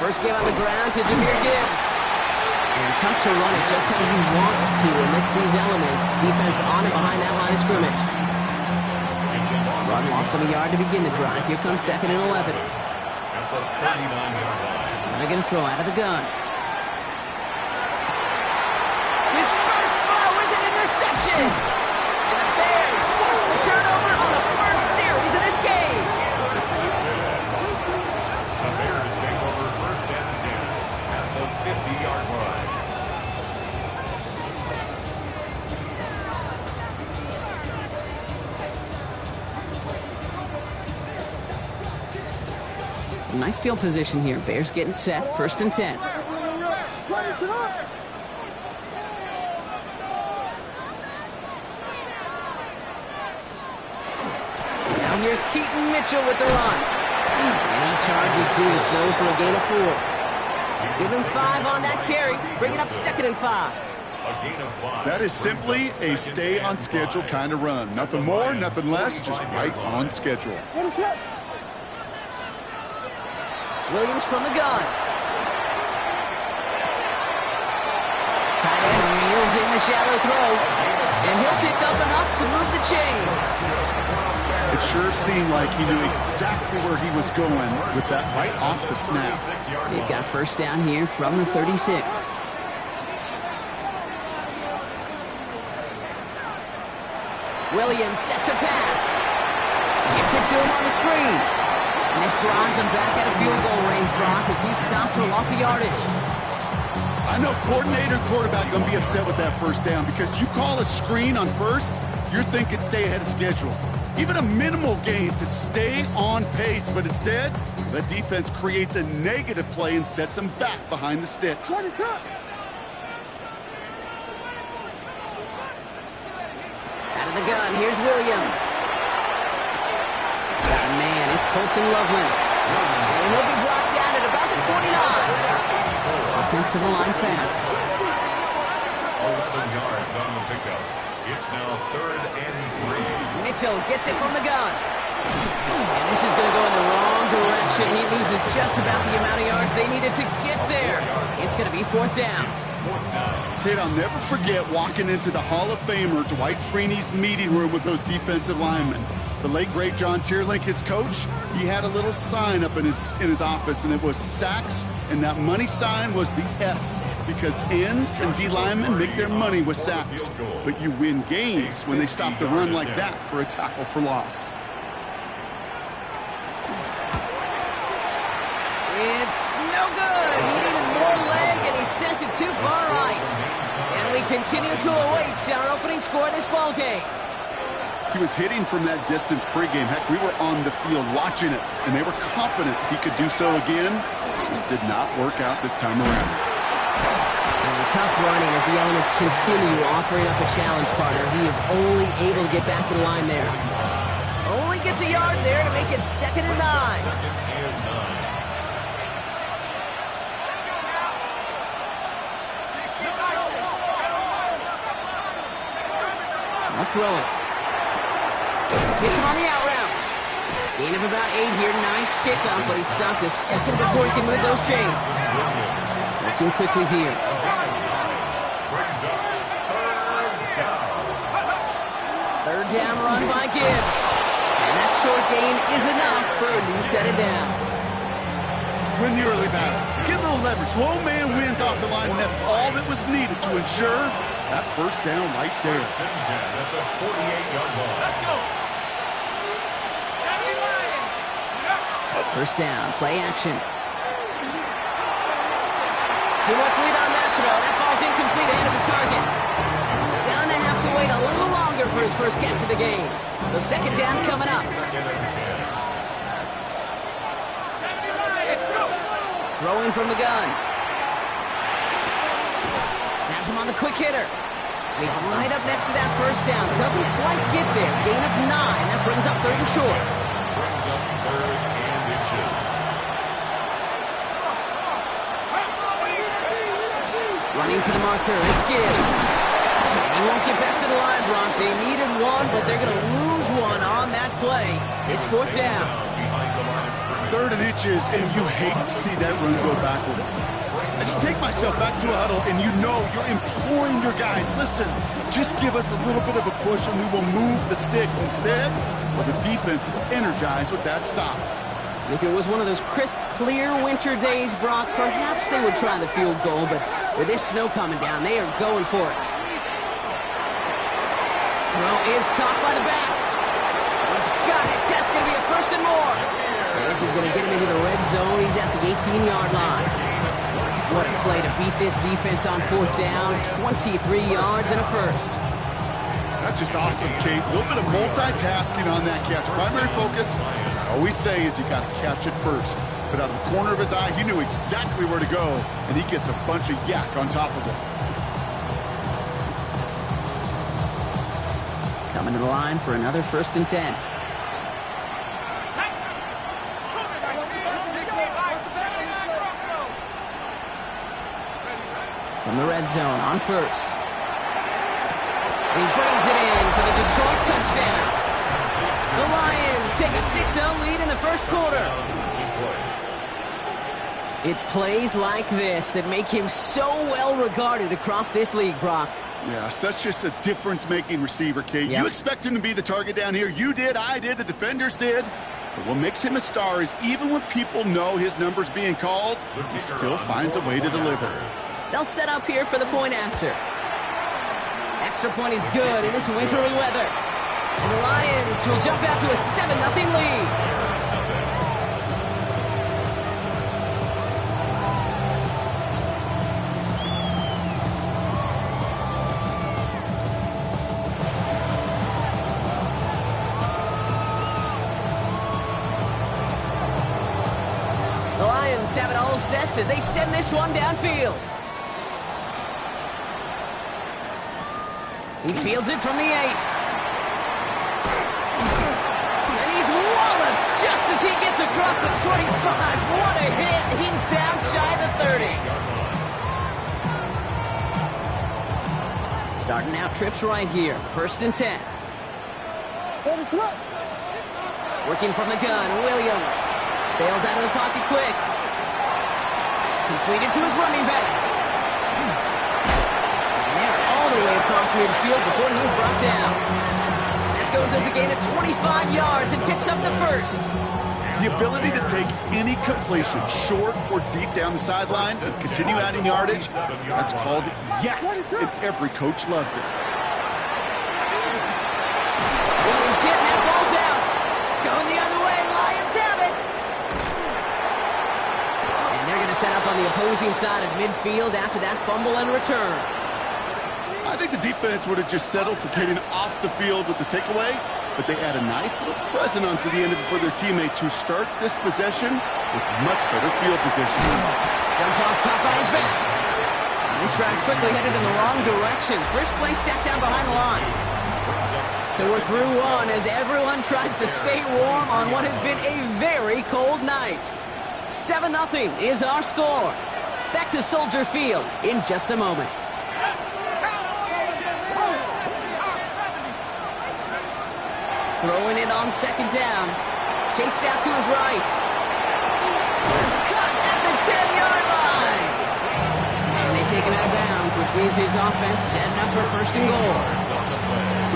First game on the ground to Jameer Gibbs. And tough to run it just how he wants to amidst these elements. Defense on and behind that line of scrimmage. Run lost on a yard to begin the drive. Here comes 2nd and 11. They're going to throw out of the gun. His first throw is an interception. And the Bears force the turnover on the first series of this game. The Bears take over 1st and 10 at the 50-yard line. Some nice field position here. Bears getting set. 1st and 10. Now here's Keaton Mitchell with the run. And he charges through the snow for a gain of 4. Give him 5 on that carry. Bring it up 2nd and 5. That is simply a stay on schedule kind of run. Nothing more, nothing less, just right on schedule. Williams from the gun. Tight end reels in the shallow throw. And he'll pick up enough to move the chains. It sure seemed like he knew exactly where he was going with that right off the snap. They've got 1st down here from the 36. Williams set to pass. Gets it to him on the screen. And this drives him back at a field goal range, Brock, as he's stopped for loss of yardage. I know coordinator and quarterback are going to be upset with that 1st down because you call a screen on 1st, you're thinking stay ahead of schedule. Even a minimal gain to stay on pace, but instead, the defense creates a negative play and sets them back behind the sticks. Out of the gun, here's Williams. Oh, man, it's Colston Loveland. And he'll be brought down at about the 29. Offensive line fast. 11 yards on the pickup. It's now 3rd and 3. Mitchell gets it from the gun. And this is going to go in the wrong direction. He loses just about the amount of yards they needed to get there. It's going to be 4th down. Kid, I'll never forget walking into the Hall of Famer Dwight Freeney's meeting room with those defensive linemen. The late, great John Tierlink, his coach, he had a little sign up in his office, and it was sacks, and that money sign was the S, because ends and D linemen make their money with sacks. But you win games when they stop the run like that for a tackle for loss. It's no good. He needed more leg, and he sent it too far right. And we continue to await our opening score of this ball game. He was hitting from that distance pregame. Heck, we were on the field watching it, and they were confident he could do so again. Just did not work out this time around. And tough running as the elements continue offering up a challenge partner. He is only able to get back to the line there. Only gets a yard there to make it 2nd and 9. I'll throw it. Gets him on the out route. Gain of about 8 here. Nice pickup, but he stopped a second before he can move those chains. Looking quickly here. 3rd down run by Gibbs. And that short gain is enough for a new set of downs. Win the early battle. Get a little leverage. One man wins off the line, and that's all that was needed to ensure that 1st down right there. 1st and 10 at the 48-yard line. Let's go. 1st down, play action. Too much lead on that throw. That falls incomplete ahead of his target. Gonna have to wait a little longer for his first catch of the game. So 2nd down coming up. 2nd and 10. Throwing from the gun. Has him on the quick hitter. He's right up next to that 1st down. Doesn't quite get there. Gain of 9. That brings up 3rd and short. Brings up 3rd and inches. Running for the marker. It's Gibbs. And he They won't get back to the line, Brock. They needed one, but they're going to lose one on that play. It's fourth down. Third and inches, and you hate to see that run go backwards. I just take myself back to a huddle, and you know you're imploring your guys, listen, just give us a little bit of a push, and we will move the sticks. Instead, well, the defense is energized with that stop. If it was one of those crisp, clear winter days, Brock, perhaps they would try the field goal, but with this snow coming down, they are going for it. Throw is caught by the back. He's got it. That's going to be a first and more. And this is going to get him into the red zone. He's at the 18-yard line. What a play to beat this defense on fourth down. 23 yards and a first. That's just awesome, Kate. A little bit of multitasking on that catch. Primary focus, I always say, is you got to catch it first. But out of the corner of his eye, he knew exactly where to go, and he gets a bunch of yak on top of it. Coming to the line for another first and 10. From the red zone on first. And he brings it in for the Detroit touchdown. The Lions take a 6-0 lead in the first quarter. It's plays like this that make him so well regarded across this league, Brock. Yeah, such just a difference-making receiver, Kate. Yep. You expect him to be the target down here. You did, I did, the defenders did. But what makes him a star is even when people know his number's being called, he still finds a way to deliver. They'll set up here for the point after. Extra point is good in this wintry weather. And the Lions will jump out to a 7-0 lead. The Lions have it all set as they send this one downfield. He fields it from the 8. And he's walloped just as he gets across the 25. What a hit. He's down shy of the 30. Starting out trips right here. First and 10. Working from the gun, Williams. Bails out of the pocket quick. Completed to his running back. All the way across midfield before he's brought down. That goes as a gain of 25 yards and picks up the first. The ability to take any completion, short or deep down the sideline, and continue adding yardage, that's called yak, and every coach loves it. Williams hit, and that ball's out. Going the other way, Lions have it. And they're going to set up on the opposing side of midfield after that fumble and return. I think the defense would have just settled for getting off the field with the takeaway, but they add a nice little present onto the end of it for their teammates who start this possession with much better field position. Jump off caught by his back. This drive's quickly headed in the wrong direction. First play set down behind the line. So we're through one as everyone tries to stay warm on what has been a very cold night. 7-0 is our score. Back to Soldier Field in just a moment. Throwing it on second down. Chased out to his right. Cut at the 10-yard line. And they take him out of bounds, which means his offense setting up for first and goal.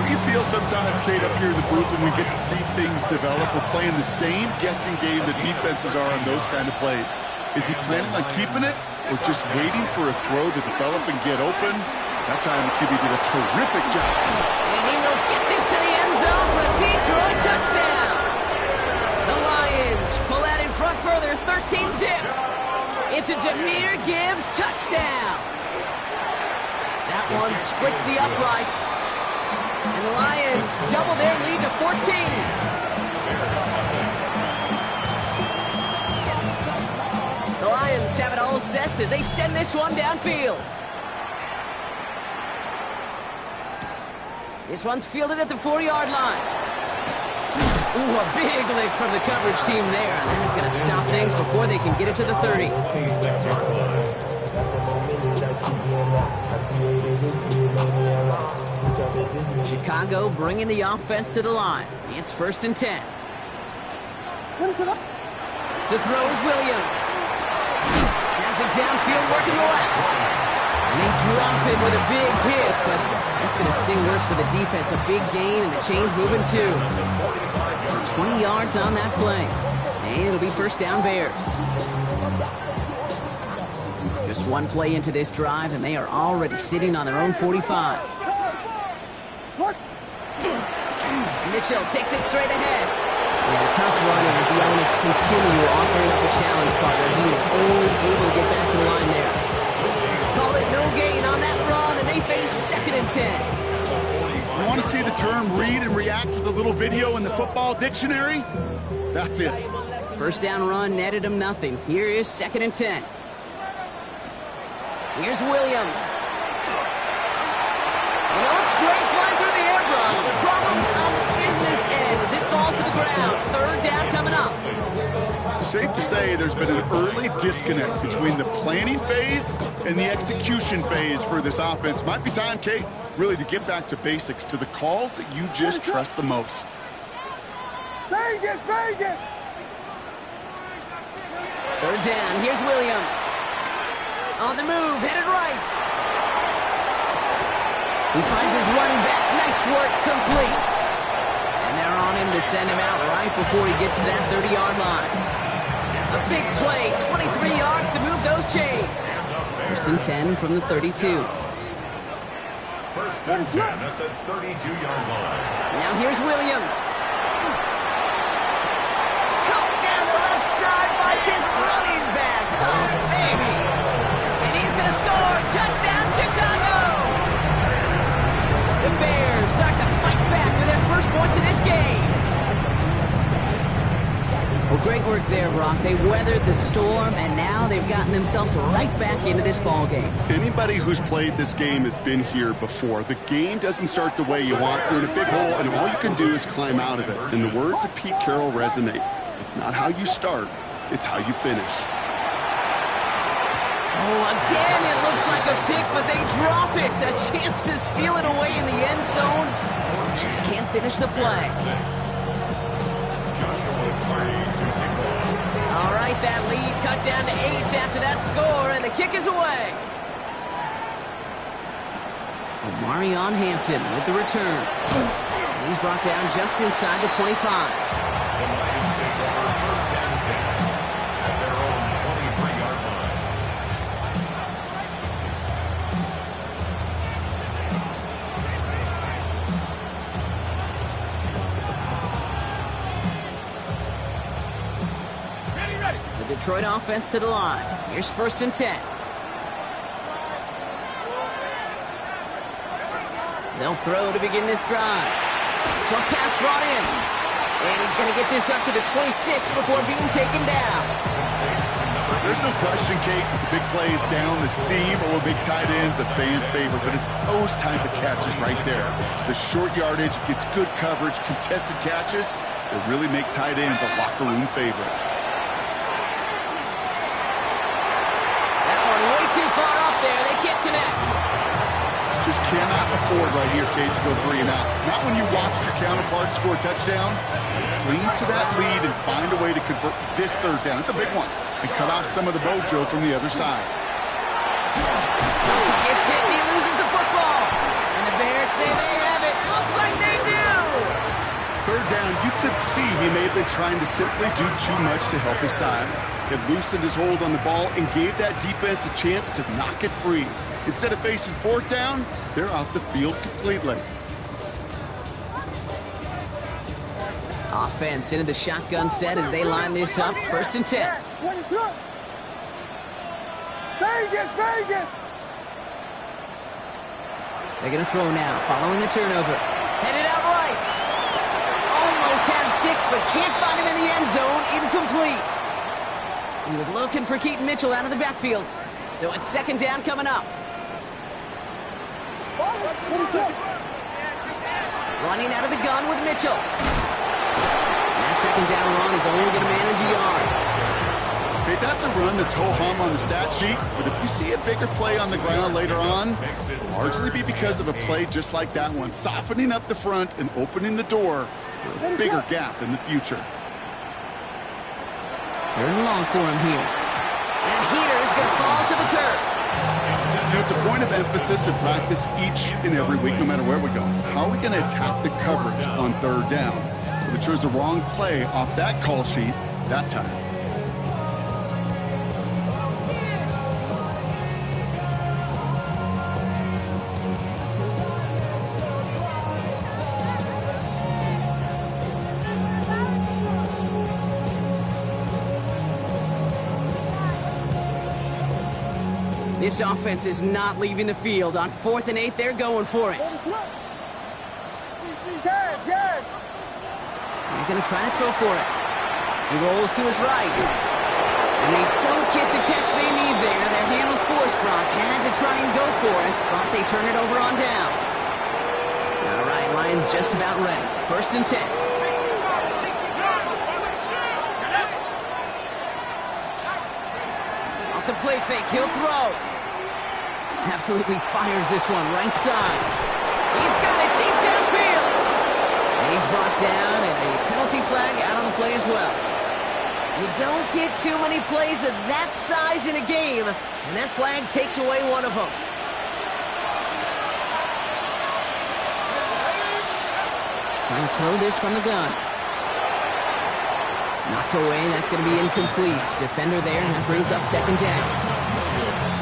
Don't you feel sometimes, Kate, up here in the booth when we get to see things develop, we're playing the same guessing game that defenses are on those kind of plays? Is he planning on keeping it or just waiting for a throw to develop and get open? That time the QB did a terrific job. And he will get this to the end zone for a Detroit touchdown. The Lions pull out in front further, 13-zip. It's a Jahmyr Gibbs touchdown. That one splits the uprights. And the Lions double their lead to 14. The Lions have it all set as they send this one downfield. This one's fielded at the 4-yard line. Ooh, a big lick from the coverage team there. And that is going to stop things before they can get it to the 30. Chicago bringing the offense to the line. It's 1st and 10. To throw is Williams. Has it downfield, working the left. And they drop him with a big hit, but that's going to sting worse for the defense. A big gain, and the chain's moving too. So 20 yards on that play. And it'll be 1st down Bears. Just one play into this drive, and they are already sitting on their own 45. Mitchell takes it straight ahead. Yeah, tough running as the elements continue offering up a challenge partner. He is only able to get back to the line there. Call it no gain on that run, and they face 2nd and 10. You want to see the term read and react with a little video in the football dictionary? That's it. 1st down run netted him nothing. Here is 2nd and 10. Here's Williams. You know, it's great flying through the air, Brock. The problem's on the business end as it falls to the ground. 3rd down coming up. Safe to say there's been an early disconnect between the planning phase and the execution phase for this offense. Might be time, Kate, really to get back to basics, to the calls that you just trust the most. Vegas! 3rd down. Here's Williams. On the move, headed right. He finds his running back. Nice work, complete. And they're on him to send him out right before he gets to that 30-yard line. A big play, 23 yards to move those chains. 1st and 10 from the 32. 1st and 10 at the 32-yard line. Now here's Williams. Caught down the left side by his running back. Oh, baby. And he's going to score. Touchdown, Chicago. The Bears start to fight back with their first points of this game. Well, great work there, Brock. They weathered the storm, and now they've gotten themselves right back into this ball game. Anybody who's played this game has been here before. The game doesn't start the way you want. You're in a big hole, and all you can do is climb out of it. And the words of Pete Carroll resonate. It's not how you start, it's how you finish. Oh, again, it looks like a pick, but they drop it. A chance to steal it away in the end zone. Just can't finish the play. All right, that lead cut down to 8 after that score, and the kick is away. Omarion Hampton with the return. He's brought down just inside the 25. The Lions take over 1st and 10 at their own 23-yard line. The Detroit offense to the line. Here's 1st and 10. They'll throw to begin this drive. Short pass brought in. And he's going to get this up to the 26 before being taken down. There's no question, Kate, that the big plays down the seam or big tight ends a fan favorite, but it's those type of catches right there. The short yardage gets good coverage, contested catches that really make tight ends a locker room favorite. That one way too far up there. They can't connect. Just cannot afford right here, Kate, to go 3 and out. Not when you watched your counterpart score a touchdown. Cling to that lead and find a way to convert this 3rd down. It's a big one. And cut off some of the mojo from the other side. Johnson gets hit and he loses the football. And the Bears say they have it. Looks like they do. 3rd down, you could see he may have been trying to simply do too much to help his side. It loosened his hold on the ball and gave that defense a chance to knock it free. Instead of facing 4th down, they're off the field completely. Offense into the shotgun set as they line this up. 1st and 10. Vegas! They're going to throw now, following the turnover. Headed out right. Almost had 6, but can't find him in the end zone. Incomplete. He was looking for Keaton Mitchell out of the backfield. So it's 2nd down coming up. Running out of the gun with Mitchell. That second down run is only going to manage a yard. Okay, that's a run that's ho-hum on the stat sheet, but if you see a bigger play on the ground later on, it'll largely be because of a play just like that one, softening up the front and opening the door for a bigger gap in the future. Third and long for him here. And Heater is going to fall to the turf. You know, it's a point of emphasis in practice each and every week, no matter where we go. How are we going to attack the coverage on third down? We chose the wrong play off that call sheet that time. This offense is not leaving the field. On 4th and 8, they're going for it. Yes. They're going to try to throw for it. He rolls to his right. And they don't get the catch they need there. Their hand was forced. Brock had to try and go for it, but they turn it over on downs. All right, Lions just about ready. 1st and 10. Off the play fake, he'll throw. Absolutely fires this one right side. He's got it deep downfield. And he's brought down, and a penalty flag out on the play as well. You don't get too many plays of that size in a game, and that flag takes away one of them. Trying to throw this from the gun. Knocked away, that's going to be incomplete. Defender there, and that brings up 2nd down.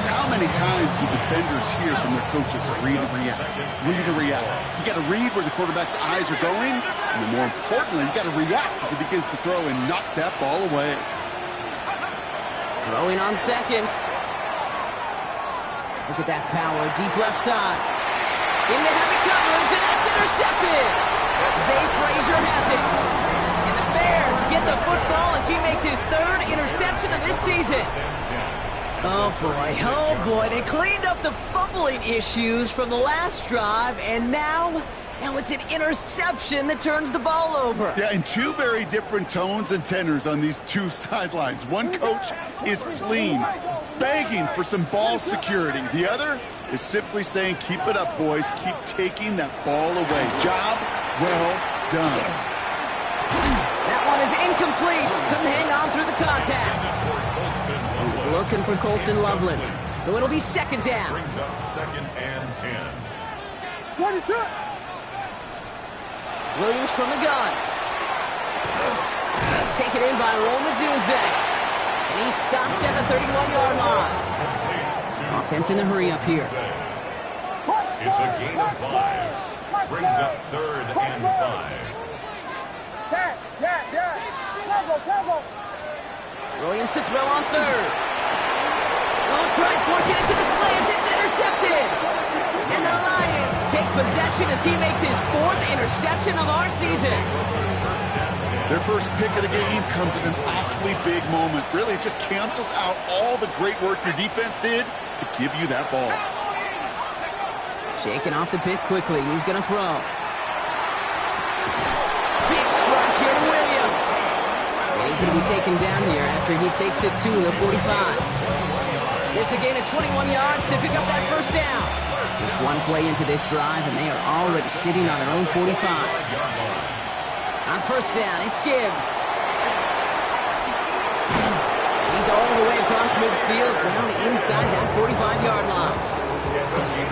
How many times do defenders hear from their coaches, read and react, read and react? You got to read where the quarterback's eyes are going, and then more importantly, you got to react as he begins to throw and knock that ball away. Throwing on 2nd. Look at that power, deep left side. Into heavy coverage, and that's intercepted. Zay Frazier has it. And the Bears get the football as he makes his 3rd interception of this season. Oh boy, they cleaned up the fumbling issues from the last drive, and now it's an interception that turns the ball over. Yeah, and two very different tones and tenors on these two sidelines. One coach is pleading, begging for some ball security. The other is simply saying, keep it up, boys. Keep taking that ball away. Job well done. That one is incomplete. Couldn't hang on through the contact. He's looking for Colston Loveland. So it'll be 2nd down. Brings up 2nd and 10. What is it? Williams from the gun. That's taken in by Roma Dunze. And he's stopped at the 31-yard line. Offense in the hurry up here. It's a gain of 5. Brings up 3rd and 5. Tempo. Williams to throw on 3rd. Oh, try forcing it to the slants. It's intercepted. And the Lions take possession as he makes his 4th interception of our season. Their first pick of the game comes at an awfully big moment. Really, it just cancels out all the great work your defense did to give you that ball. Shaking off the pick quickly. He's going to throw. Big strike here to Williams. And he's going to be taken down here after he takes it to the 45. It's a gain of 21 yards to pick up that 1st down. Just one play into this drive, and they are already sitting on their own 45. On 1st down, it's Gibbs. He's all the way across midfield, down inside that 45-yard line.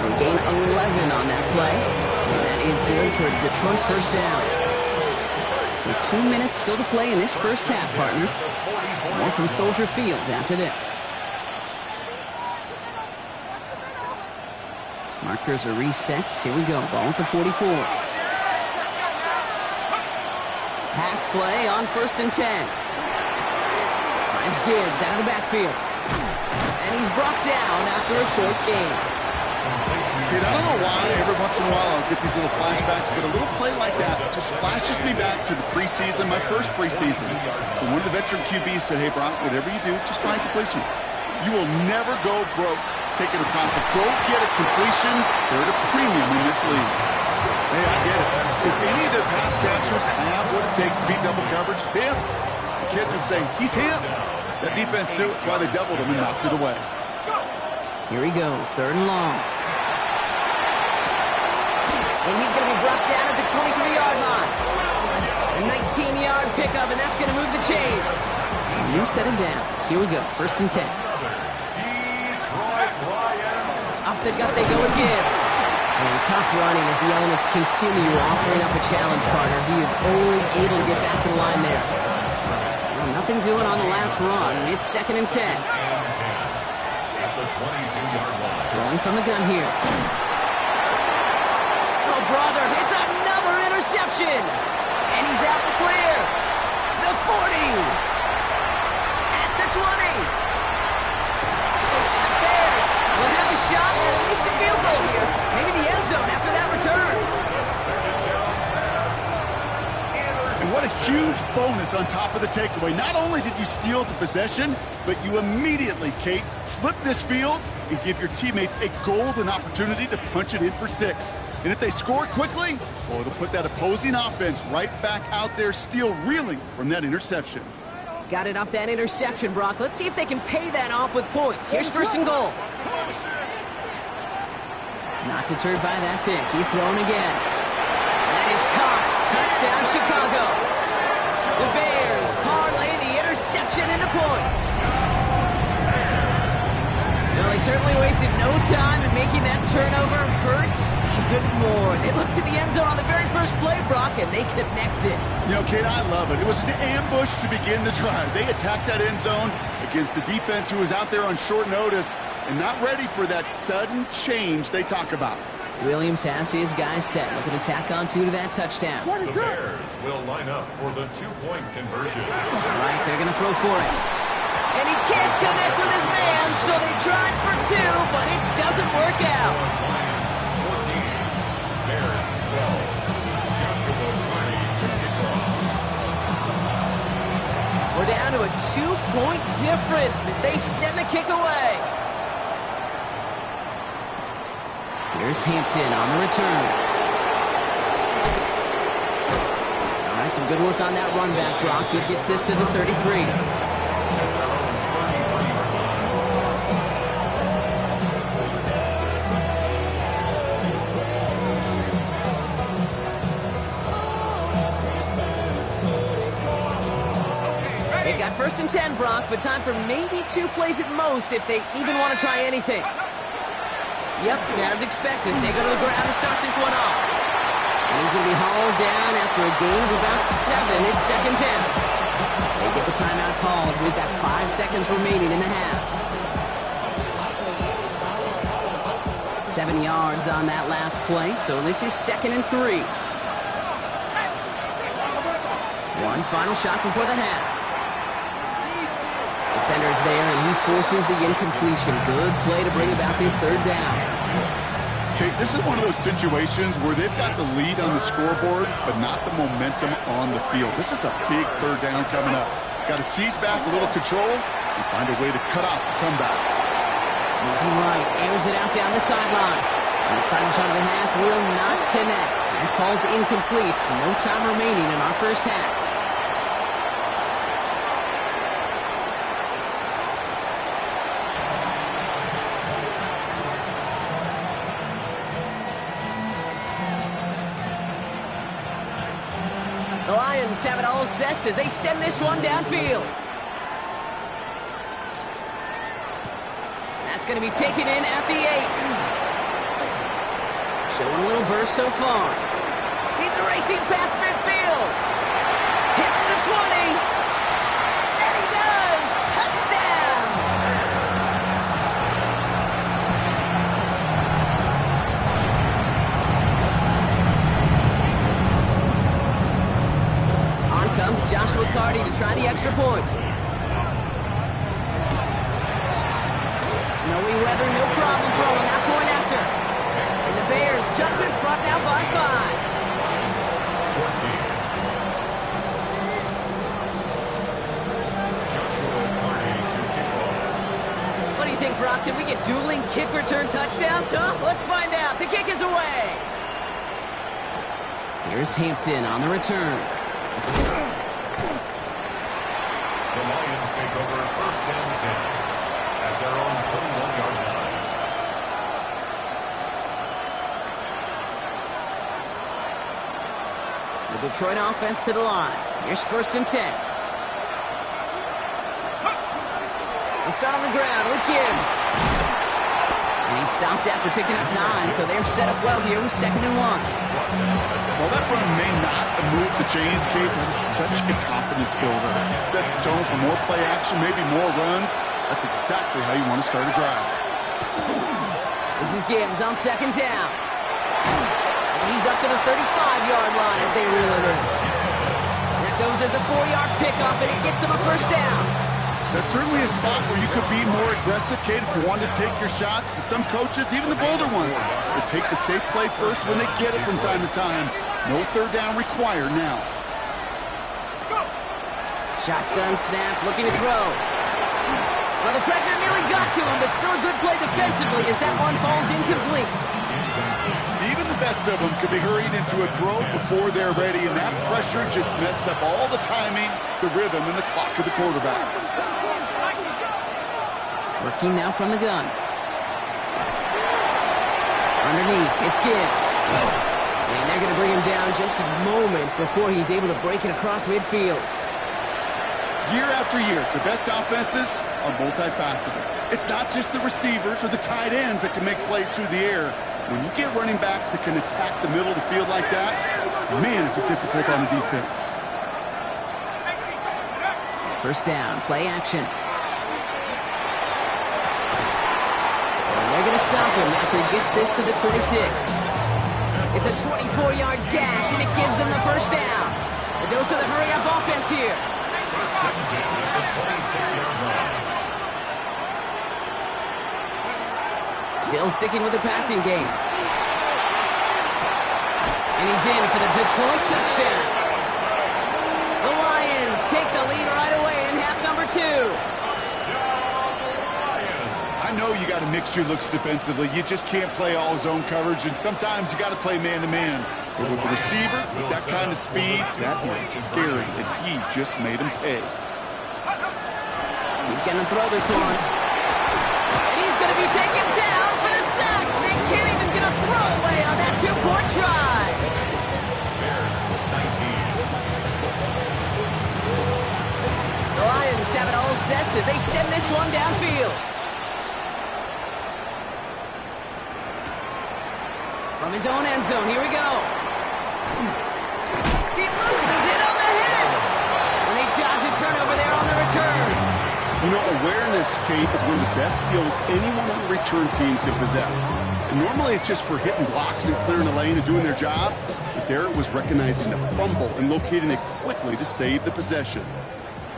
They gain 11 on that play, and that is good for Detroit 1st down. So 2 minutes still to play in this first half, partner. More from Soldier Field after this. Markers are reset. Here we go. Ball at the 44. Pass play on 1st and 10. Finds Gibbs out of the backfield. And he's brought down after a short gain. Dude, I don't know why every once in a while I'll get these little flashbacks, but a little play like that just flashes me back to the preseason, my first preseason. And one of the veteran QBs said, hey, Brock, whatever you do, just find completions. You will never go broke taking a profit. Go get a completion. They're at a premium in this league. Hey, I get it. If any of their pass catchers have what it takes to beat double coverage, it's him. The kids would say, he's him. That defense knew it's why they doubled him and knocked it away. Here he goes, 3rd and long. And he's going to be brought down at the 23-yard line. A 19-yard pickup, and that's going to move the chains. New set of downs. Here we go, 1st and 10. Up the gut they go with Gibbs. And tough running as the elements continue offering up a challenge, partner. He is only able to get back to the line there. Well, nothing doing on the last run. It's 2nd and 10. At the 22-yard line. Throwing from the gun here. Oh, brother, it's another interception. And he's out the clear. The 40. At the 20. And the Bears will have a shot at least a field goal here. Maybe the end zone after that return. And what a huge bonus on top of the takeaway. Not only did you steal the possession, but you immediately, Kate, flip this field and give your teammates a golden opportunity to punch it in for 6. And if they score quickly, well, it'll put that opposing offense right back out there, still reeling from that interception. Got it off that interception, Brock. Let's see if they can pay that off with points. Here's 1st and goal. Not deterred by that pick. He's thrown again. That is caught. Touchdown, Chicago. The Bears parlay the interception into points. No, they certainly wasted no time in making that turnover hurt even more. They looked to the end zone on the very first play, Brock, and they connected. You know, Kate, I love it. It was an ambush to begin the drive. They attacked that end zone against a defense who was out there on short notice and not ready for that sudden change they talk about. Williams has his guys set, looking to tack on 2 to that touchdown. The Bears will line up for the 2-point conversion. All right, they're going to throw for it. And he can't connect with his man, so they tried for 2, but it doesn't work out. Lions 14, Bears 12. Joshua Carney to kick off. We're down to a 2-point difference as they send the kick away. Here's Hampton on the return. All right, some good work on that run back, Brock. It gets this to the 33. They've got 1st and 10, Brock, but time for maybe 2 plays at most if they even want to try anything. Yep, as expected, they go to the ground to start this one off. And he's going to be hauled down after a gain of about 7. It's 2nd down. They get the timeout called. We've got 5 seconds remaining in the half. 7 yards on that last play, so this is 2nd and 3. One final shot before the half. Defender's there, and he forces the incompletion. Good play to bring about this 3rd down. Okay, this is one of those situations where they've got the lead on the scoreboard, but not the momentum on the field. This is a big 3rd down coming up. Got to seize back a little control and find a way to cut off the comeback. Moving right, airs it out down the sideline. And his final shot of the half will not connect. That falls incomplete. No time remaining in our first half. The Lions have it all set as they send this one downfield. That's going to be taken in at the 8. Showing a little burst so far. He's racing past midfield. Hits the 20. And he does. Touchdown. On comes Joshua Carty to try the extra point. Snowy weather, no problem for him. Not going after. And the Bears jump in front now by 5. 14. Joshua Carney to kick off. What do you think, Brock? Can we get dueling kick return touchdowns, huh? Let's find out. The kick is away. Here's Hampton on the return. The Lions take over first and 10 at their own 21-yard line. The Detroit offense to the line. Here's first and 10. They start on the ground with Gibbs. And he stopped after picking up 9, so they're set up well here with 2nd and 1. Well, that run may not move the chains, Kate. That is such a confidence builder. Sets the tone for more play action, maybe more runs. That's exactly how you want to start a drive. This is Gibbs on 2nd down. And he's up to the 35-yard line as they reel it in. That goes as a 4-yard pickup, and it gets him a first down. That's certainly a spot where you could be more aggressive, Kate, if you want to take your shots. But some coaches, even the bolder ones, will take the safe play first when they get it from time to time. No third down required now. Shotgun snap, looking to throw. Well, the pressure nearly got to him, but still a good play defensively as that one falls incomplete. Even the best of them could be hurried into a throw before they're ready, and that pressure just messed up all the timing, the rhythm, and the clock of the quarterback. Working now from the gun. Underneath, it's Gibbs. And they're going to bring him down just a moment before he's able to break it across midfield. Year after year, the best offenses are multifaceted. It's not just the receivers or the tight ends that can make plays through the air. When you get running backs that can attack the middle of the field like that, man, is it difficult on the defense. First down, play action. And they're going to stop him after he gets this to the 26. It's a 24-yard gash, and it gives them the first down. A dose of the hurry-up offense here. First and 10 at the 26-yard line. Still sticking with the passing game. And he's in for the Detroit touchdown. The Lions take the lead right away in half number 2. I know you got a mixture looks defensively. You just can't play all zone coverage, and sometimes you got to play man-to-man. But with the receiver, with that kind of speed, that is scary, and he just made him pay. He's going to throw this one. And he's going to be taken down for the sack. They can't even get a throwaway on that 2-point try. Bears 19. The Lions have it all set as they send this one downfield. From his own end zone, here we go. He loses it on the hit. And they dodge a turnover there on the return. You know, awareness, Kate, is one of the best skills anyone on the return team can possess. And normally it's just for hitting blocks and clearing the lane and doing their job. But there it was recognizing the fumble and locating it quickly to save the possession.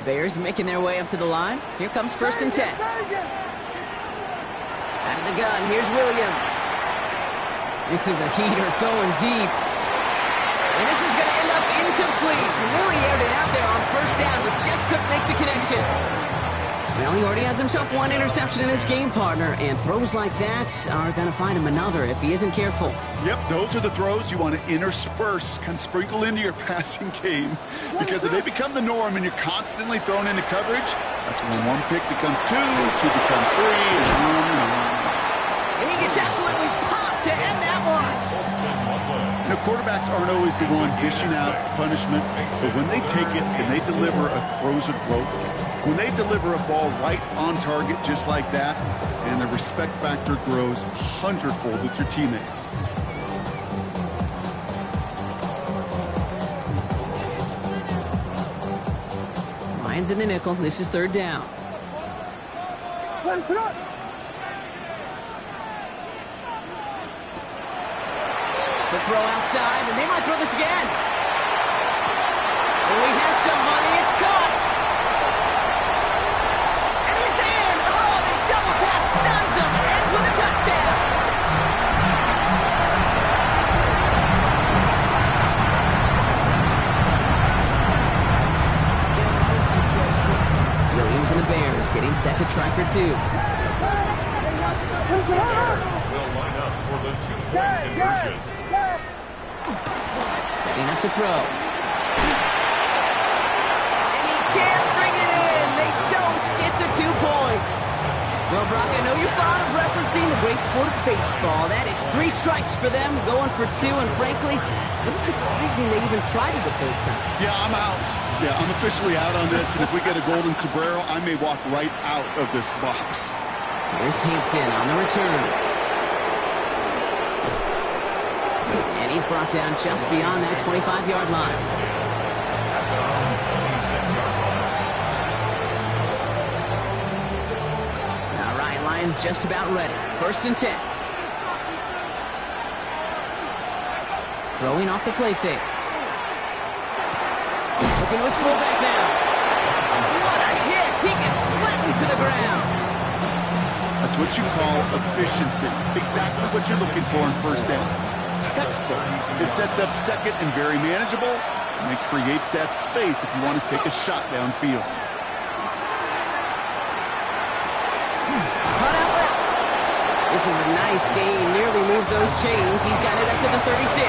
Bears making their way up to the line. Here comes first and 10. Out of the gun, here's Williams. This is a heater going deep. And this is going to end up incomplete. Really aired it out there on first down, but just couldn't make the connection. Well, he already has himself one interception in this game, partner, and throws like that are going to find him another if he isn't careful. Yep, those are the throws you want to intersperse, kind of sprinkle into your passing game. Because if they become the norm and you're constantly thrown into coverage, that's when one pick becomes two becomes three, and on and on. And he gets absolutely popped to end that one. You know, quarterbacks aren't always the one dishing out punishment, but when they take it and they deliver a frozen rope, when they deliver a ball right on target just like that, and the respect factor grows 100-fold with your teammates. Lions in the nickel. This is third down. The throw outside, and they might throw this again. Oh, he has somebody. It's caught. And he's in. Oh, the double pass stuns him and ends with a touchdown. Williams and the Bears getting set to try for two. Will line up for the two-point conversion. Setting up to throw. And he can't bring it in. They don't get the 2 points. Well, Brock, I know you're fond of referencing the great sport of baseball. That is 3 strikes for them, going for 2, and frankly, it's a little surprising they even tried it a 3rd time. Yeah, I'm out. Yeah, I'm officially out on this, and if we get a golden sombrero, I may walk right out of this box. Here's Hampton on the return. And he's brought down just beyond that 25-yard line. Now Ryan Lyons just about ready. 1st and 10. Throwing off the play fake. Looking to his fullback now. What a hit! He gets flattened to the ground. That's what you call efficiency. Exactly what you're looking for in 1st down. Textbook. It sets up 2nd and very manageable, and it creates that space if you want to take a shot downfield. Cut out left. This is a nice gain. Nearly moves those chains. He's got it up to the 36.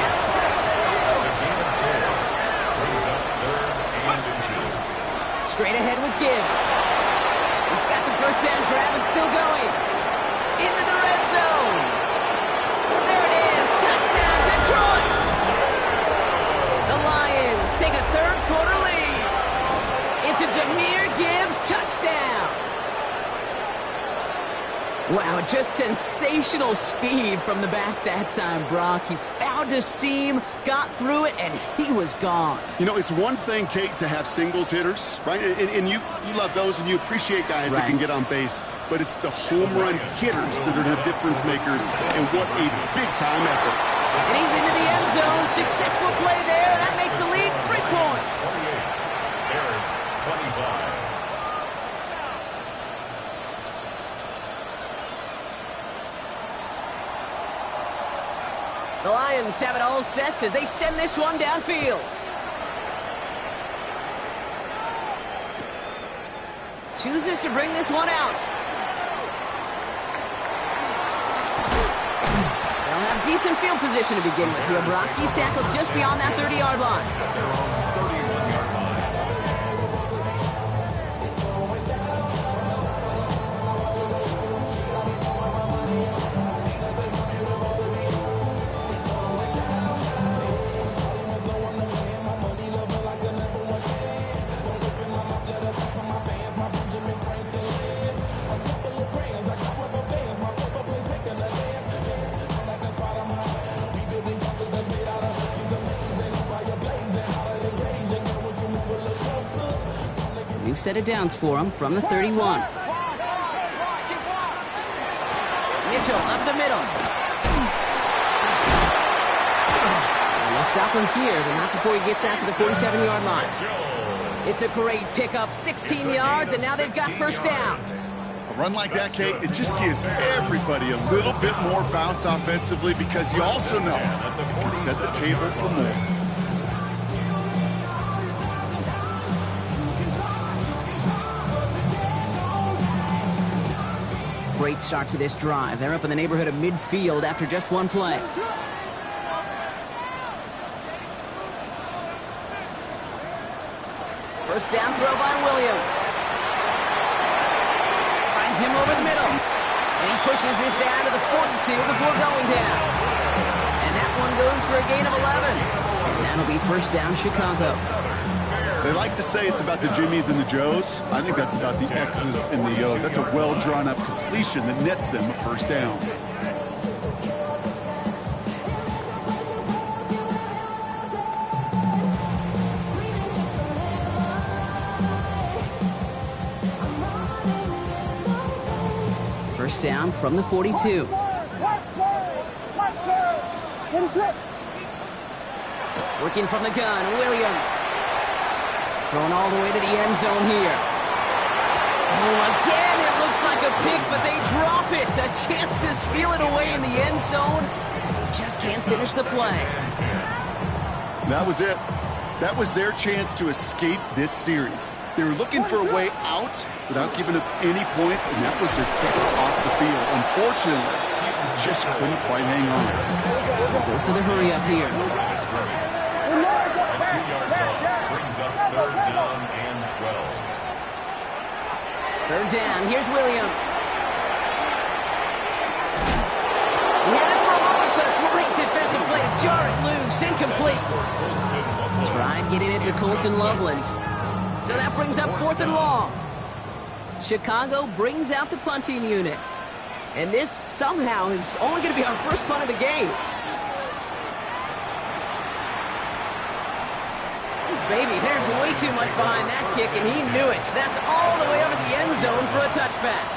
Straight ahead with Gibbs. He's got the 1st down grab and still going. Into the red zone. There it is. Touchdown, Detroit. The Lions take a 3rd quarter lead. It's a Jahmyr Gibbs touchdown. Wow, just sensational speed from the back that time, Brock. He found a seam, got through it, and he was gone. You know, it's one thing, Kate, to have singles hitters, right? And you love those, and you appreciate guys that can get on base. But it's the home run hitters that are the difference makers, and what a big-time effort. And he's into the end zone. Successful play there. That makes the lead 3 points. 28. Bears 25. The Lions have it all set as they send this one downfield. Chooses to bring this one out. They'll have decent field position to begin with here. Brock, he's tackled just beyond that 30-yard line. New set of downs for him from the 31. Mitchell up the middle. And they'll stop him here, but not before he gets out to the 47-yard line. It's a great pickup, 16 yards, and now they've got 1st down. A run like that, Kate, it just gives everybody a little bit more bounce offensively because you also know it can set the table for more. Great start to this drive. They're up in the neighborhood of midfield after just one play. First down throw by Williams. Finds him over the middle. And he pushes this down to the 42 before going down. And that one goes for a gain of 11. And that'll be 1st down Chicago. They like to say it's about the Jimmies and the Joes. I think that's about the X's and the O's. That's a well-drawn-up completion that nets them a 1st down. First down from the 42. Working from the gun, Williams. Thrown all the way to the end zone here. Oh, again, it looks like a pick, but they drop it. A chance to steal it away in the end zone. They just can't finish the play. That was it. That was their chance to escape this series. They were looking for a way out without giving up any points, and that was their ticket off the field. Unfortunately, they just couldn't quite hang on. Those are the hurry up here. Third down. Here's Williams. He had it for a moment, but a great defensive play to jar it loose. Incomplete. Trying getting it to Colston Loveland. So that brings up 4th and long. Chicago brings out the punting unit. And this somehow is only going to be our first punt of the game. Baby, there's way too much behind that kick, and he knew it. That's all the way over the end zone for a touchback.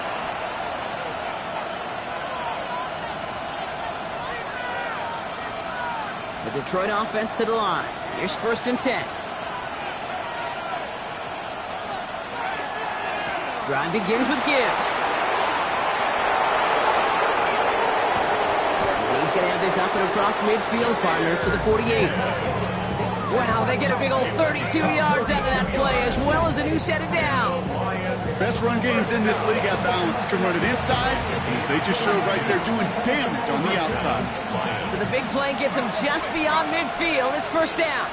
The Detroit offense to the line. Here's 1st and 10. Drive begins with Gibbs. And he's going to have this up and across midfield, partner, to the 48. Wow, they get a big old 32 yards out of that play, as well as a new set of downs. Best run games in this league have balance. Can run it inside, as they just showed right there, doing damage on the outside. So the big play gets him just beyond midfield. It's 1st down.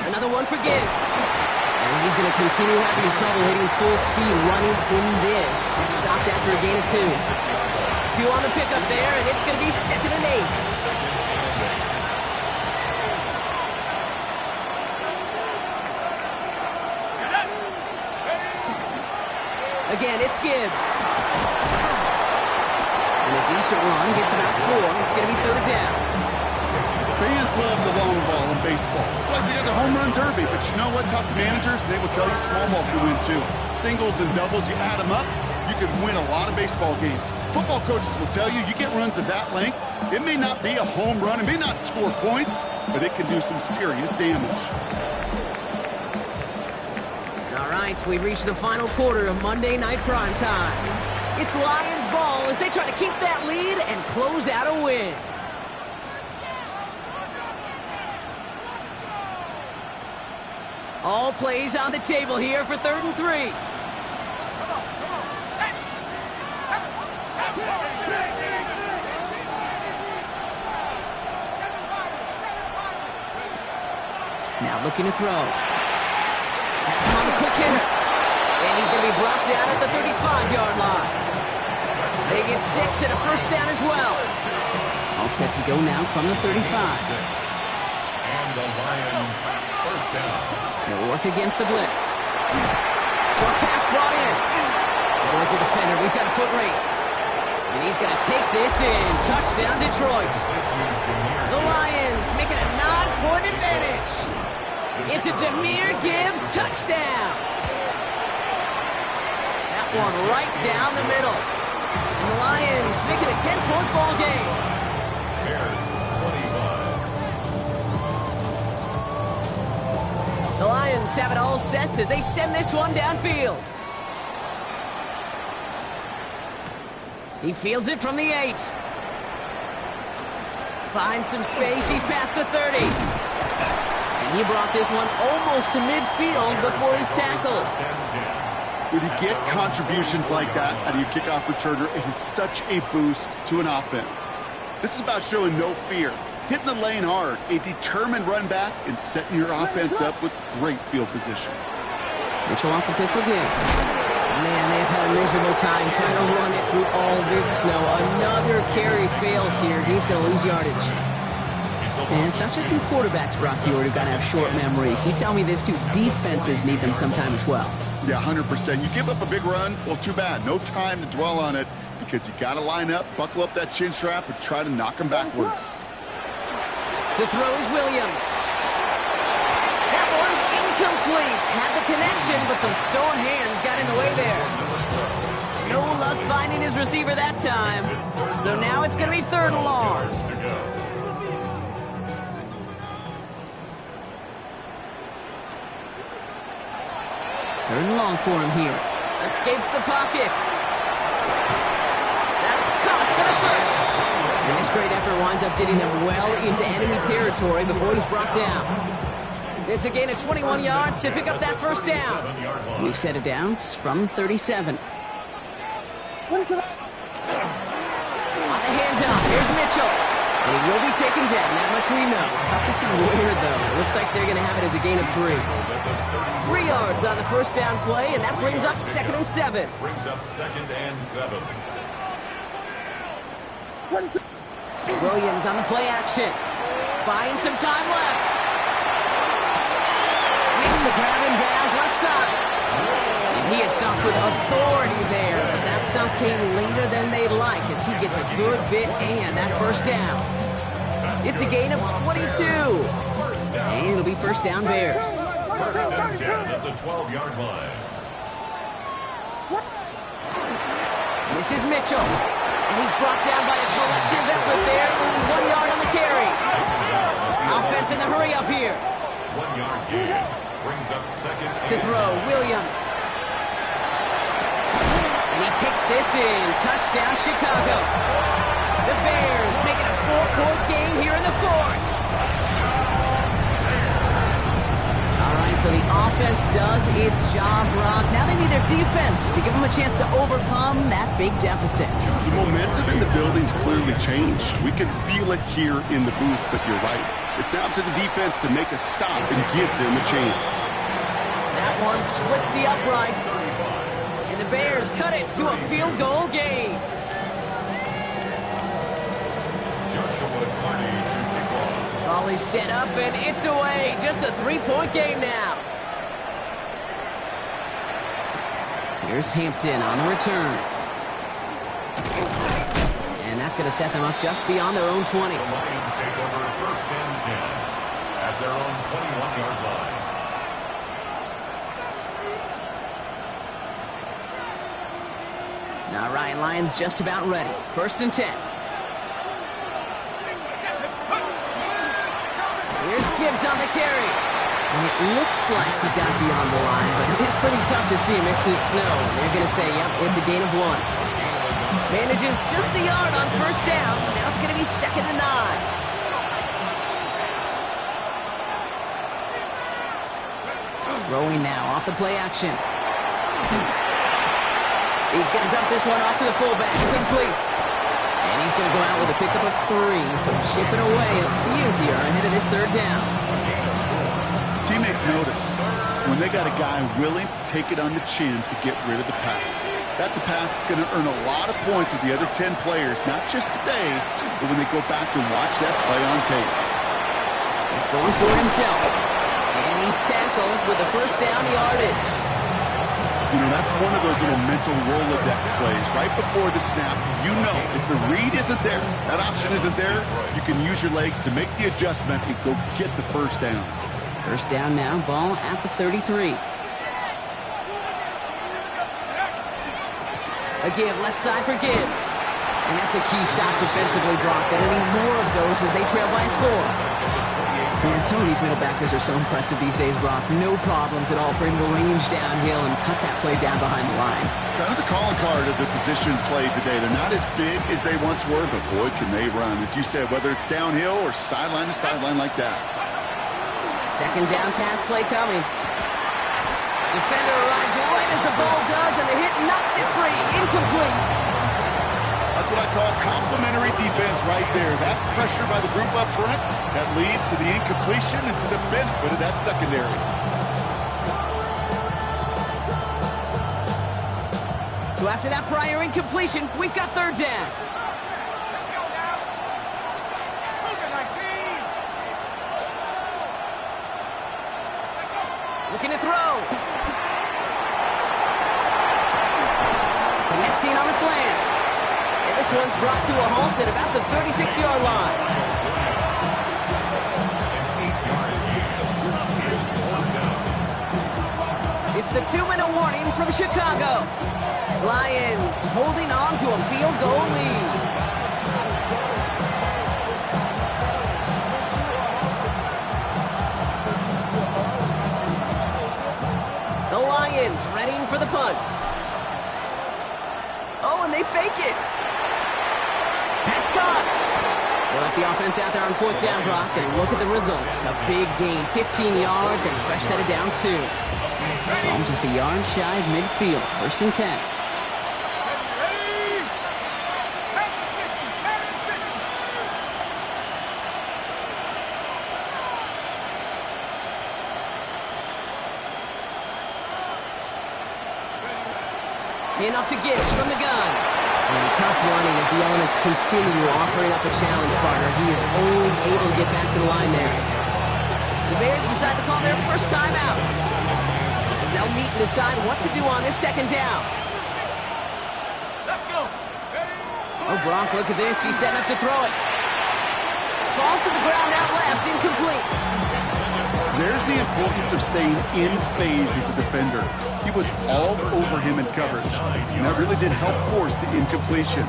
Another one for Gibbs. And he's going to continue having trouble hitting full speed running in this. Stopped after a gain of 2. 2 on the pickup there, and it's going to be 2nd and 8. Again, it's Gibbs. And a decent run gets about 4. It's going to be 3rd down. Fans love the long ball in baseball. It's like they got the home run derby, but you know what? Talk to managers, and they will tell you small ball can win too. Singles and doubles, you add them up, you can win a lot of baseball games. Football coaches will tell you, you get runs of that length, it may not be a home run, it may not score points, but it can do some serious damage. All right, we've reached the final quarter of Monday Night Primetime. It's Lions ball as they try to keep that lead and close out a win. All plays on the table here for 3rd and 3. Now looking to throw. That's him on the quick hitter. And he's going to be brought down at the 35-yard line. They get 6 and a 1st down as well. All set to go now from the 35. And the Lions 1st down. They'll work against the blitz. Short pass brought in. Avoids a defender. We've got a foot race. And he's going to take this in. Touchdown, Detroit. The Lions making a 9-point advantage. It's a Jahmyr Gibbs touchdown. That one right down the middle. And the Lions making a 10-point ball game. Bears 25. The Lions have it all set as they send this one downfield. He fields it from the 8. Finds some space. He's past the 30. And he brought this one almost to midfield before his tackle. When you get contributions like that out of your kickoff returner, it is such a boost to an offense. This is about showing no fear, hitting the lane hard, a determined run back, and setting your offense up with great field position. Mitchell off the pistol game. Man, they've had a miserable time trying to run it through all this snow. Another carry fails here. He's going to lose yardage. And it's not just some quarterbacks, Brock Huard, who got to have short memories. You tell me this too, defenses need them sometime as well. Yeah, 100%. You give up a big run, well, too bad. No time to dwell on it because you got to line up, buckle up that chin strap, and try to knock them backwards. To throw is Williams. That one's incomplete. Had the connection, but some stone hands got in the way there. No luck finding his receiver that time. So now it's going to be 3rd and long. Third and long for him here. Escapes the pocket. That's caught for the 1st. And this great effort winds up getting them well into enemy territory before he's brought down. It's a gain of 21 yards to pick up that 1st down. New set of downs from 37. On the handoff, here's Mitchell. And he will be taken down, that much we know. Tough to see where, though. It looks like they're going to have it as a gain of 3. 3 yards on the first down play, and that brings up 2nd and 7. Brings up 2nd and 7. Williams on the play action. Buying some time left. Makes the grab in bounds left side. And he is stopped with authority there, but that stop came later than they'd like as he gets a good bit and that first down. It's a gain of 22. And it'll be first down Bears. First and 10 at the 12-yard line. This is Mitchell. And he's brought down by a collective effort there. Only 1 yard on the carry. Offense in the hurry up here. 1 yard gain. Brings up 2nd and To throw, Williams. And he takes this in. Touchdown, Chicago. The Bears make it a 4-point game here in the 4th. All right, so the offense does its job, Rob. Now they need their defense to give them a chance to overcome that big deficit. The momentum in the building's clearly changed. We can feel it here in the booth, but you're right. It's now up to the defense to make a stop and give them a chance. That one splits the uprights. And the Bears cut it to a field goal game. Joshua Carney to kick off. Ball is set up and it's away. Just a 3-point game now. Here's Hampton on the return. And that's going to set them up just beyond their own 20. The Lions take over first and 10 at their own 21-yard line. All right, Lions just about ready. First and 10. Here's Gibbs on the carry. And it looks like he got beyond the line, but it is pretty tough to see amidst this snow. They're going to say, yep, it's a gain of 1. Manages just a yard on first down. Now it's going to be 2nd and 9. Throwing now off the play action. He's going to dump this one off to the fullback. Complete. And he's going to go out with a pickup of 3. So chipping away a few here ahead of this 3rd down. Teammates notice when they got a guy willing to take it on the chin to get rid of the pass. That's a pass that's going to earn a lot of points with the other 10 players, not just today, but when they go back and watch that play on tape. He's going for it himself. And he's tackled with the first down yardage. You know, that's one of those little mental Rolodex plays. Right before the snap, you know if the read isn't there, that option isn't there, you can use your legs to make the adjustment and go get the first down. First down now, ball at the 33. A give left side for Gibbs. And that's a key stop defensively, Brock. They're going to need more of those as they trail by a score. Man, some of these middle backers are so impressive these days, Brock. No problems at all for him to range downhill and cut that play down behind the line. Kind of the calling card of the position played today. They're not as big as they once were, but boy, can they run. As you said, whether it's downhill or sideline to sideline like that. Second down pass play coming. Defender arrives right as the ball does, and the hit knocks it free. Incomplete. That's what I call complimentary defense right there. That pressure by the group up front, that leads to the incompletion and to the benefit of that secondary. So after that prior incompletion, we've got 3rd down. Looking to throw. Connecting on the slant. And this one's brought to a halt at about the 36-yard line. It's the 2-minute warning from Chicago. Lions holding on to a field goal lead. The Lions readying for the punt. Oh, and they fake it. Pass caught. They left the offense out there on 4th down, Brock, and look at the results. A big gain, 15 yards, and a fresh set of downs, too. Ball just a yard shy of midfield. 1st and 10. Enough to Gibbs from the gun. And tough running as the elements continue offering up a challenge partner. He is only able to get back to the line there. The Bears decide to call their first timeout, as they'll meet and decide what to do on this second down. Let's go. Oh, Brock, look at this. He's setting up to throw it. Falls to the ground out left, incomplete. There's the importance of staying in phase as a defender. He was all over him in coverage, and that really did help force the incompletion.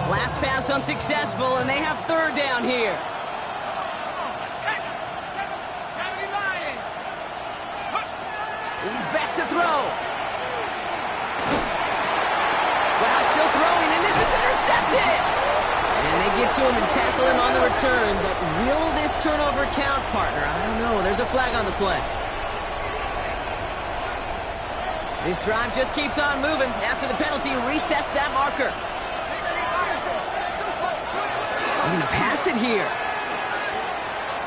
Last pass unsuccessful, and they have third down here. He's back to throw. Wow, still throwing, and this is intercepted. And they get to him and tackle him on the return, but will this turnover count, partner? I don't know. There's a flag on the play. This drive just keeps on moving. After the penalty, resets that marker. They're going to pass it here.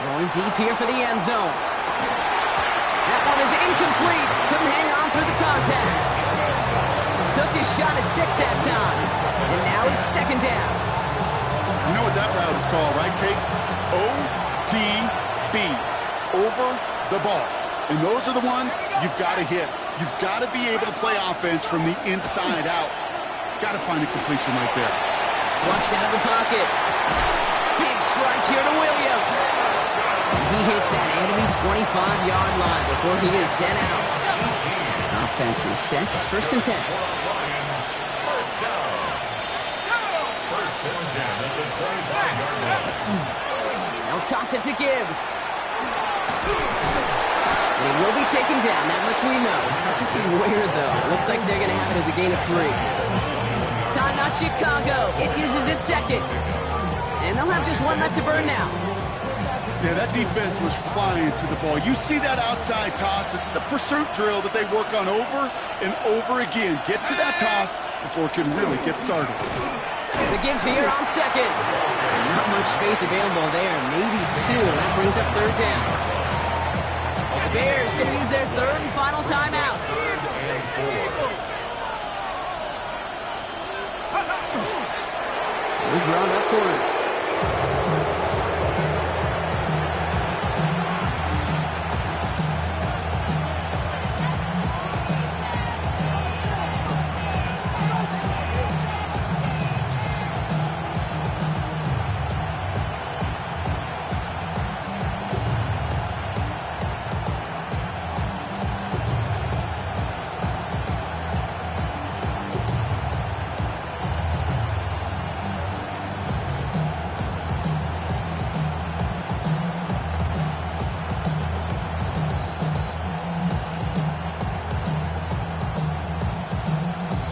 Going deep here for the end zone. That one is incomplete. Couldn't hang on through the contact. Took his shot at 6 that time. And now it's second down. You know what that route is called, right, Kate? OTB. Over the ball. And those are the ones you've got to hit. You've got to be able to play offense from the inside out. Got to find a completion right there. Flushed out of the pocket. Big strike here to Williams. He hits that enemy 25-yard line before he is sent out. Offense is set. First and 10. First down. First and 10 at the 25-yard line. They'll toss it to Gibbs. He will be taken down, that much we know. Tough to see where, though. Looks like they're going to have it as a gain of 3. Timeout Chicago. It uses its second. And they'll have just one left to burn now. Yeah, that defense was flying to the ball. You see that outside toss. This is a pursuit drill that they work on over and over again. Get to that toss before it can really get started. The give here on second. And not much space available there. Maybe 2. That brings up third down. The Bears going to use their third and final timeout. We're drawn up for it.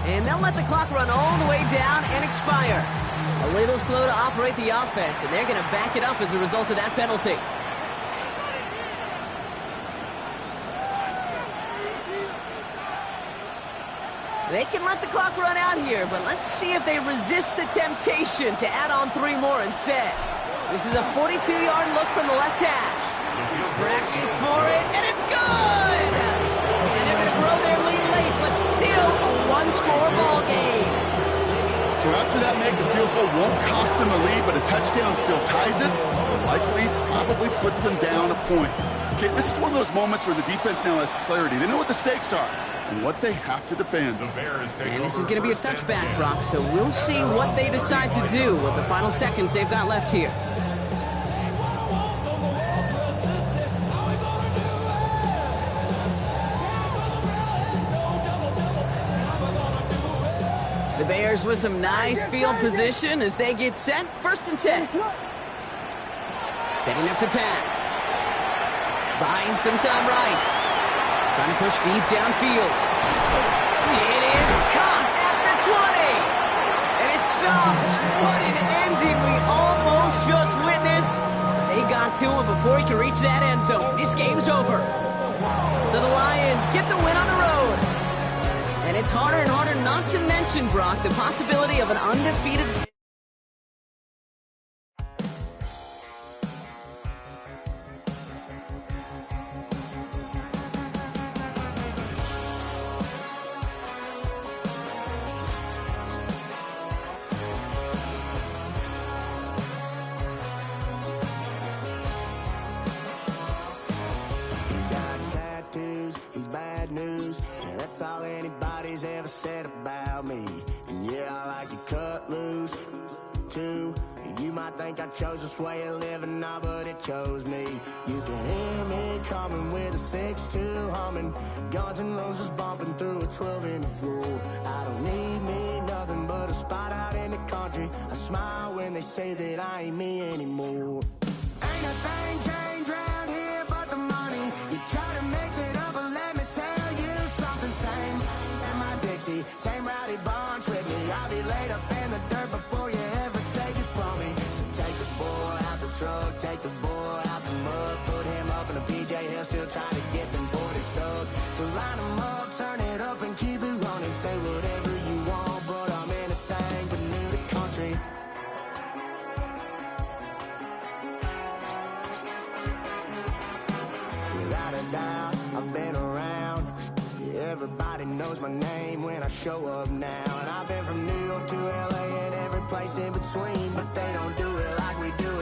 And they'll let the clock run all the way down and expire. A little slow to operate the offense, and they're going to back it up as a result of that penalty. They can let the clock run out here, but let's see if they resist the temptation to add on 3 more instead. This is a 42-yard look from the left hash. Cracking for it, and it's good! And they're going to grow their lead late, but still a one-score ball game. So after that make, the field goal won't cost them a lead, but a touchdown still ties it, or likely probably puts them down a point. Okay, this is one of those moments where the defense now has clarity. They know what the stakes are and what they have to defend. And this is going to be a touchback, Brock, so we'll see what they decide to do with the final seconds they've got left here. The Bears with some nice field position as they get set. First and 10. Setting up to pass. Buying some time right. Trying to push deep downfield. It is caught at the 20. And it stops. What an ending we almost just witnessed. They got to him before he could reach that end zone. This game's over. So the Lions get the win on the road. And it's harder and harder not to mention, Brock, the possibility of an undefeated season. that's all anybody's ever said about me. And yeah, I like to cut loose, too. You might think I chose this way of living now, but it chose me. You can hear me coming with a 6-2 humming, Guns N' Roses bumping through a 12 in the floor. I don't need me nothing but a spot out in the country. I smile when they say that I ain't me anymore. Ain't a thing changed round here but the money. You try to mix it up, but let me tell you something. Same in my Dixie, same rowdy bunch with me. I'll be laid up in the dirt before you ever take it from me. So take the boy out the truck, take the boy out the mud, put him up in a PJ Hill, still trying to get them 40 stuck. So line them up, turn it up and keep it running. Say whatever you want, but I'm anything but new to country. Without a doubt, I've been around. Yeah, everybody knows my name when I show up now. And I've been from New York to LA and every place in between, but they don't do it like we do